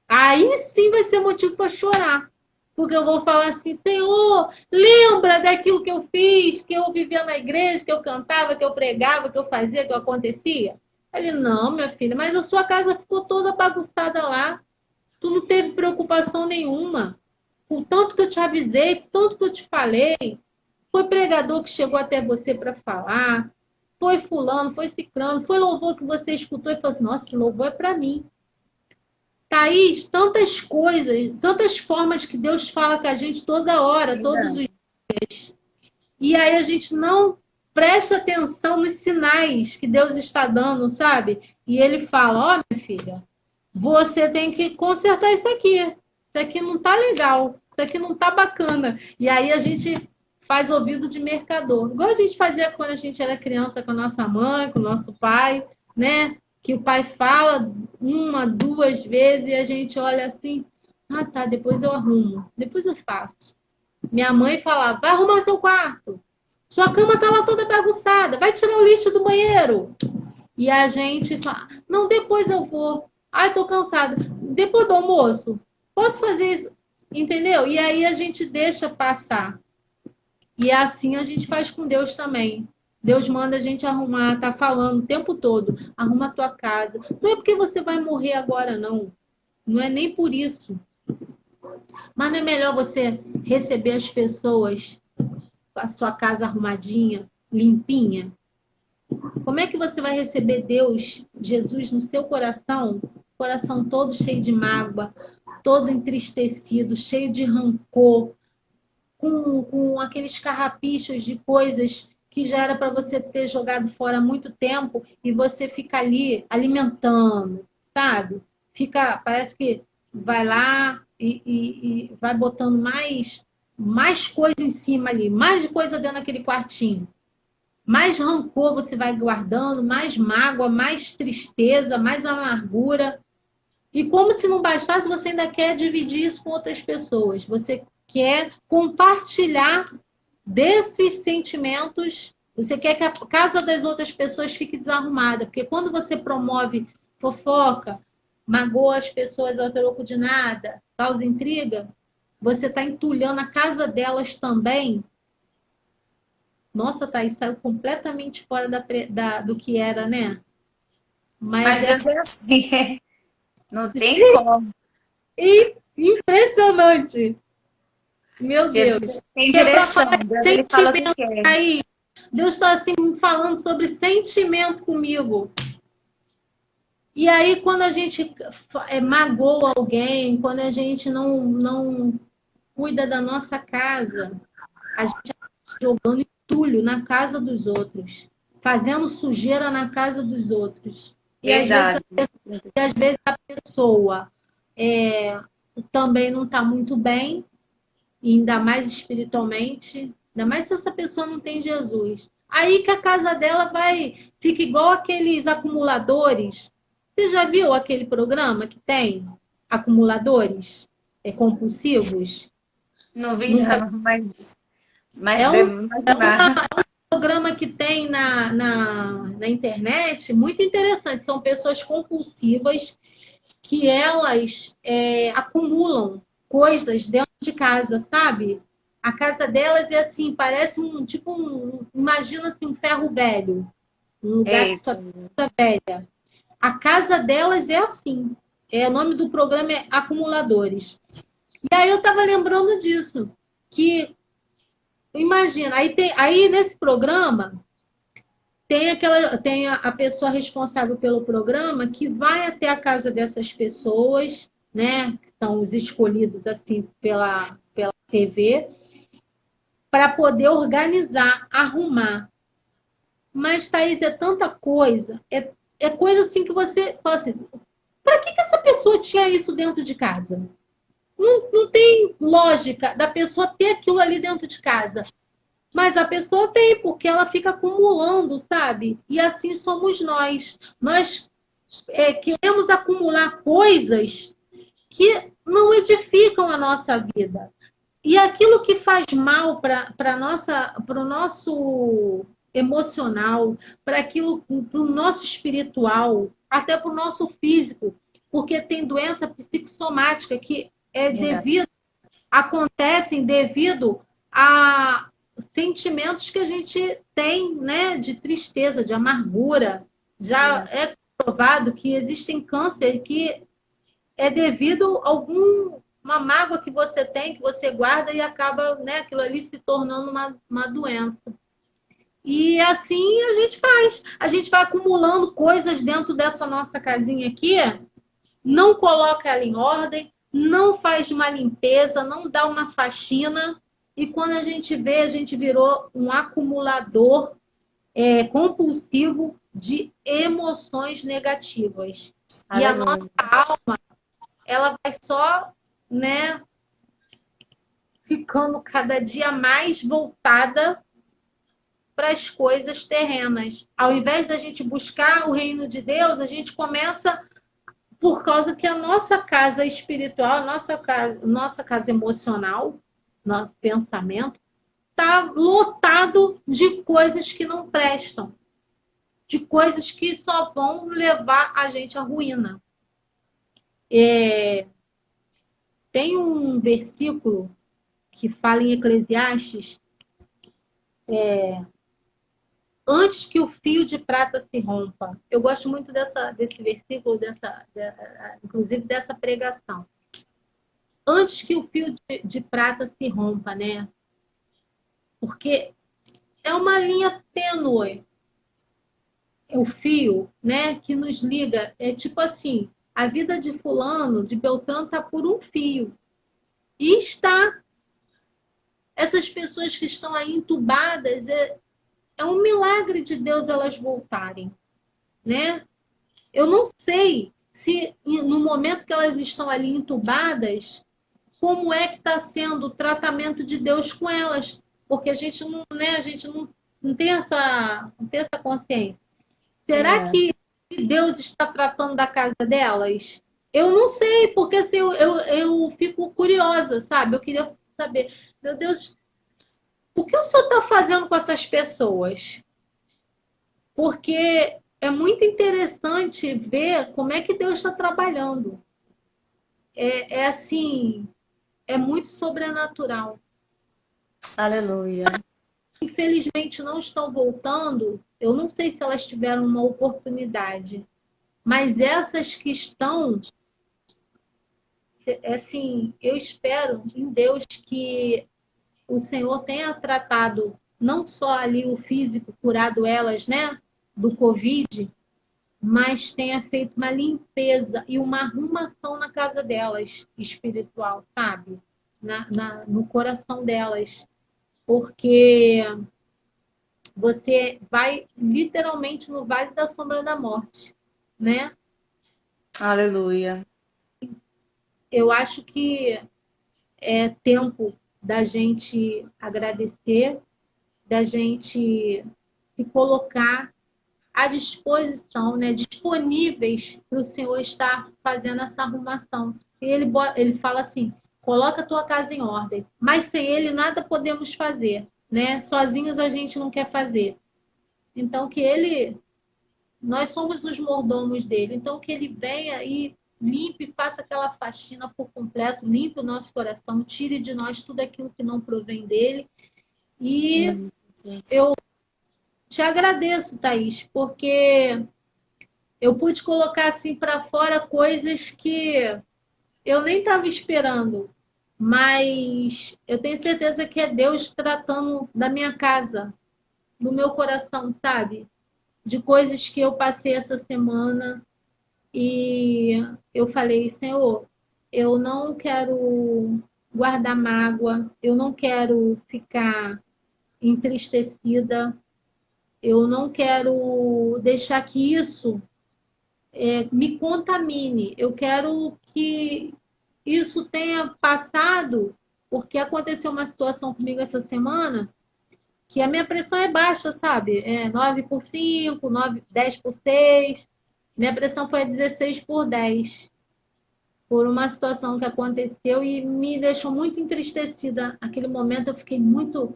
aí sim vai ser motivo para chorar. Porque eu vou falar assim, Senhor, lembra daquilo que eu fiz, que eu vivia na igreja, que eu cantava, que eu pregava, que eu fazia, que eu acontecia? Ele, não, minha filha, mas a sua casa ficou toda bagunçada lá. Tu não teve preocupação nenhuma. O tanto que eu te avisei, o tanto que eu te falei, foi pregador que chegou até você para falar, foi fulano, foi ciclano, foi louvor que você escutou e falou, nossa, esse louvor é para mim. Thaís, tantas coisas, tantas formas que Deus fala com a gente toda hora, todos os dias. E aí a gente não presta atenção nos sinais que Deus está dando, sabe? E ele fala, ó, minha filha, você tem que consertar isso aqui. Isso aqui não tá legal. Isso aqui não tá bacana. E aí a gente faz ouvido de mercador. Igual a gente fazia quando a gente era criança com a nossa mãe, com o nosso pai, né? Que o pai fala uma, duas vezes e a gente olha assim, ah, tá, depois eu arrumo, depois eu faço. Minha mãe falava, vai arrumar seu quarto. Sua cama tá lá toda bagunçada, vai tirar o lixo do banheiro. E a gente fala, não, depois eu vou. Ai, tô cansada. Depois do almoço, posso fazer isso? Entendeu? E aí a gente deixa passar. E assim a gente faz com Deus também. Deus manda a gente arrumar, tá falando o tempo todo, arruma a tua casa. Não é porque você vai morrer agora, não. Não é nem por isso. Mas não é melhor você receber as pessoas com a sua casa arrumadinha, limpinha? Como é que você vai receber Deus, Jesus, no seu coração? Coração todo cheio de mágoa, todo entristecido, cheio de rancor, com aqueles carrapichos de coisas que já era para você ter jogado fora há muito tempo e você fica ali alimentando, sabe? Fica, parece que vai lá e vai botando mais coisa em cima ali, mais coisa dentro daquele quartinho. Mais rancor você vai guardando, mais mágoa, mais tristeza, mais amargura. E como se não bastasse, você ainda quer dividir isso com outras pessoas. Você quer compartilhar desses sentimentos. Você quer que a casa das outras pessoas fique desarrumada. Porque quando você promove fofoca, magoa as pessoas ao troco de nada, causa intriga, você está entulhando a casa delas também. Nossa, Thaís, saiu completamente fora do que era, né? Mas Mas Deus é assim, não tem como. impressionante. Meu Jesus Deus. tem Que é para direção, falar Deus de ele fala o que sentimento quer. aí. Deus está assim falando sobre sentimento comigo. E aí, quando a gente magoa alguém, quando a gente não cuida da nossa casa, a gente está jogando entulho na casa dos outros, fazendo sujeira na casa dos outros. E Verdade. às vezes a pessoa também não está muito bem, ainda mais espiritualmente, ainda mais se essa pessoa não tem Jesus. Aí que a casa dela fica igual aqueles acumuladores. Você já viu aquele programa que tem acumuladores compulsivos? Não vi Nunca. não, mas É devo um imaginar. programa que tem na internet, muito interessante. São pessoas compulsivas que elas acumulam coisas dentro de casa, sabe? A casa delas é assim, parece imagina assim, um ferro velho, um lugar que só Eita. tem coisa velha. A casa delas é assim. O nome do programa é Acumuladores. E aí eu estava lembrando disso, que imagina, aí nesse programa tem a pessoa responsável pelo programa que vai até a casa dessas pessoas, né, que são os escolhidos assim pela TV, para poder organizar, arrumar. Mas, Thaís, é tanta coisa, é coisa assim que você fala assim, para que essa pessoa tinha isso dentro de casa? Não tem lógica da pessoa ter aquilo ali dentro de casa. Mas a pessoa tem, porque ela fica acumulando, sabe? E assim somos nós. Nós queremos acumular coisas que não edificam a nossa vida. E aquilo que faz mal para o nosso emocional, para o nosso espiritual, até para o nosso físico, porque tem doença psicossomática que acontecem devido a sentimentos que a gente tem, né, de tristeza, de amargura. Já é provado que existem câncer que é devido a uma mágoa que você tem, que você guarda e acaba, né, aquilo ali se tornando uma doença. E assim a gente faz. A gente vai acumulando coisas dentro dessa nossa casinha aqui, não coloca ela em ordem, não faz uma limpeza, não dá uma faxina. E quando a gente vê, a gente virou um acumulador compulsivo de emoções negativas. E a nossa alma, ela vai só, né, ficando cada dia mais voltada para as coisas terrenas. Ao invés da gente buscar o reino de Deus, a gente começa por causa que a nossa casa espiritual, nossa casa emocional, nosso pensamento, está lotado de coisas que não prestam, de coisas que só vão levar a gente à ruína. Tem um versículo que fala em Eclesiastes, antes que o fio de prata se rompa. Eu gosto muito desse versículo, inclusive dessa pregação. Antes que o fio de prata se rompa, né? Porque é uma linha tênue. O fio, né, que nos liga. É tipo assim, a vida de fulano, de Beltrano, está por um fio. E está. Essas pessoas que estão aí entubadas, é um milagre de Deus elas voltarem, né? Eu não sei se no momento que elas estão ali entubadas, como é que está sendo o tratamento de Deus com elas, porque a gente não tem essa consciência. Será que Deus está tratando da casa delas? Eu não sei, porque assim, eu fico curiosa, sabe? Eu queria saber, meu Deus, o que o senhor está fazendo com essas pessoas? Porque é muito interessante ver como é que Deus está trabalhando. Assim, é muito sobrenatural. Aleluia. Infelizmente não estão voltando. Eu não sei se elas tiveram uma oportunidade, mas essas que estão, assim, eu espero em Deus que o Senhor tenha tratado não só ali o físico, curado elas, né, do Covid, mas tenha feito uma limpeza e uma arrumação na casa delas, espiritual, sabe? No coração delas. Porque você vai literalmente no vale da sombra da morte, né? Aleluia. Eu acho que é tempo da gente agradecer, da gente se colocar à disposição, né? Disponíveis para o Senhor estar fazendo essa arrumação. E ele fala assim, coloca a tua casa em ordem, mas sem ele nada podemos fazer, né? Sozinhos a gente não quer fazer. Então nós somos os mordomos dele, então que ele venha e limpe, faça aquela faxina por completo, limpe o nosso coração, tire de nós tudo aquilo que não provém dele. E eu te agradeço, Thaís, porque eu pude colocar assim para fora coisas que eu nem estava esperando, mas eu tenho certeza que é Deus tratando da minha casa, do meu coração, sabe? De coisas que eu passei essa semana e eu falei, Senhor, eu não quero guardar mágoa, eu não quero ficar entristecida, eu não quero deixar que isso me contamine. Eu quero que isso tenha passado, porque aconteceu uma situação comigo essa semana que a minha pressão é baixa, sabe? É 9/5, 10/6. Minha pressão foi 16/10 por uma situação que aconteceu e me deixou muito entristecida. Naquele momento eu fiquei muito.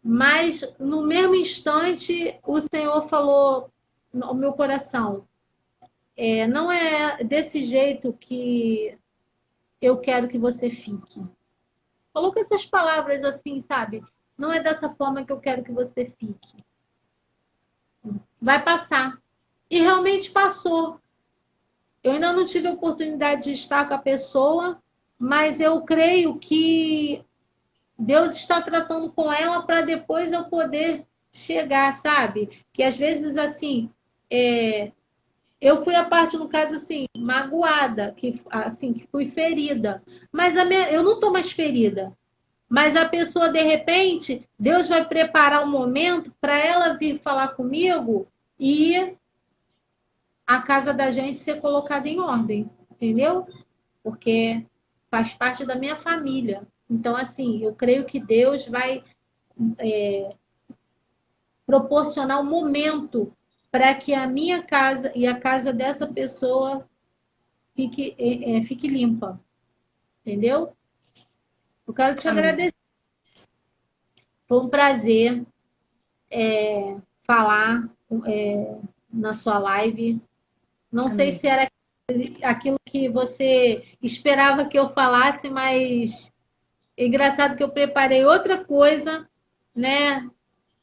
Mas no mesmo instante o Senhor falou ao meu coração: não é desse jeito que eu quero que você fique. Falou com essas palavras assim, sabe? Não é dessa forma que eu quero que você fique. Vai passar. E realmente passou. Eu ainda não tive a oportunidade de estar com a pessoa, mas eu creio que Deus está tratando com ela para depois eu poder chegar, sabe? Que às vezes, assim, eu fui a parte, no caso, assim, magoada, que fui ferida. Mas eu não estou mais ferida. Mas a pessoa, de repente, Deus vai preparar um momento para ela vir falar comigo e a casa da gente ser colocada em ordem, entendeu? Porque faz parte da minha família. Então, assim, eu creio que Deus vai proporcionar um momento para que a minha casa e a casa dessa pessoa fique limpa, entendeu? Eu quero te Amém. agradecer. Foi um prazer falar na sua live. Não sei Amém. se era aquilo que você esperava que eu falasse, mas é engraçado que eu preparei outra coisa, né?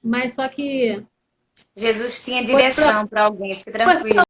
Mas só que Jesus tinha foi direção para alguém, fique para tranquilo.